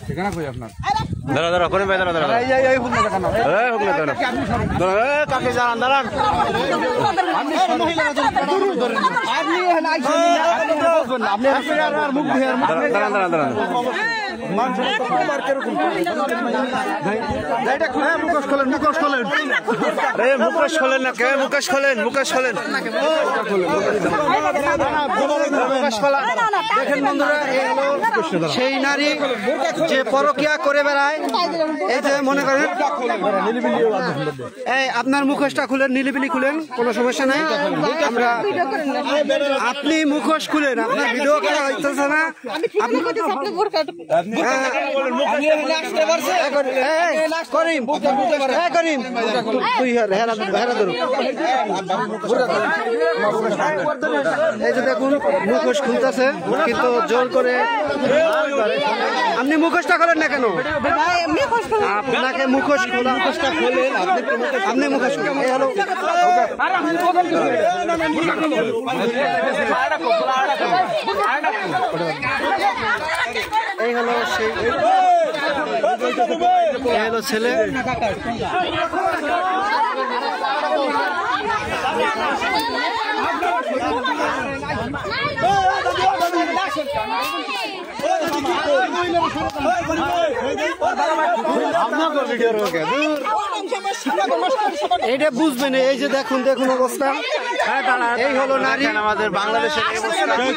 ঠিকানা কই আপনার? দাঁড়া দাঁড়া করে ভাই দাঁড়া দাঁড়া এই হুক না কেন এই হুক না কেন দাঁড়া কাকে জানান দাঁড়ান আপনি মহিলারা ধরেন আপনি আপনি আর মুখ দিয়ে দাঁড়ান দাঁড়ান দাঁড়ান মুখোশ খোলেন মুখোশ খোলেন আরে মুখোশ খোলেন না কে মুখোশ খোলেন মুখোশ খোলেন দেখেন বন্ধুরা সেই নারী যে পরকিয়া করে বেড়ায় এই যে মনে করেন এই আপনার মুখোশটা খুলেন নিলিবিলি খুলেন কোনো সমস্যা নাই আমরা আপনি মুখোশ খুলেন আপনার ভিডিও করা হইতেছে না করিম করিম তুই হেরা ধরো এই যে দেখুন মুখোশ খুলতেছে কিন্তু জোর করে আপনি মুখোশটা খোলেন না কেন আপনাকে মুখোশ খোলা মুখোশটা খোলেন আপনি মুখোশ এই হলো এই হলো সেই এই হলো ছেলে এটা বুঝবেন এই যে দেখুন দেখুন অবস্থা এই হলো নারী আমাদের বাংলাদেশের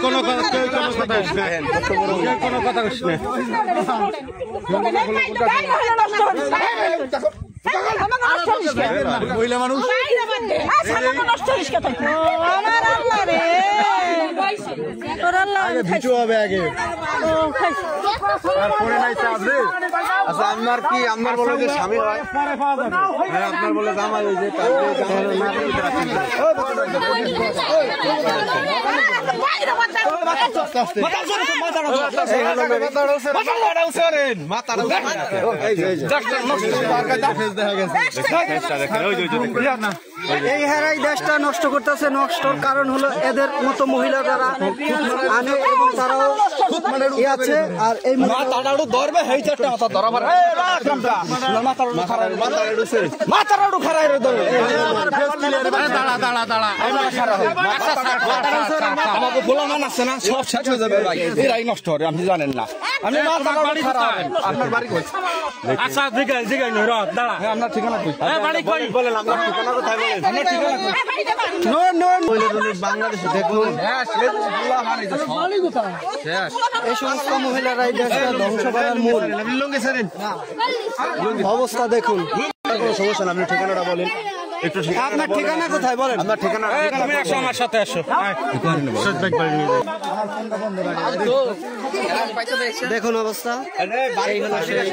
কোনো কথা মহিলা মানুষ ভিচু হবে আগে আচ্ছা আপনার কি আপনার বলে যে স্বামী হয় হ্যাঁ আপনার বলে জামাই ওই যে এই হারাই দেশটা নষ্ট করতেছে নষ্টর কারণ হলো এদের মতো মহিলা যারা আনে এবং তারাও আছে আর এই ধরবে আমাকে ভোলামান আছে না সব শেষ হয়ে যাবে ভাই এরাই নষ্ট হবে আপনি জানেন না আপনি আপনার বাড়ি কই আচ্ছা জিগাই নই রদ দাঁড়া আপনার ঠিকানা কই বাড়ি কই বলেন আপনার ঠিকানা কোথায় বলেন আপনার ঠিকানা কই নো নো বাংলাদেশে দেখুন এই সমস্ত মহিলারা এই দেশটা ধ্বংস করার মূল অবস্থা দেখুন কোনো সমস্যা না আপনি ঠিকানাটা বলেন একটু আপনার ঠিকানা কোথায় বলেন আপনার ঠিকানা তুমি আসো আমার সাথে আসো দেখুন অবস্থা এই হলো সেই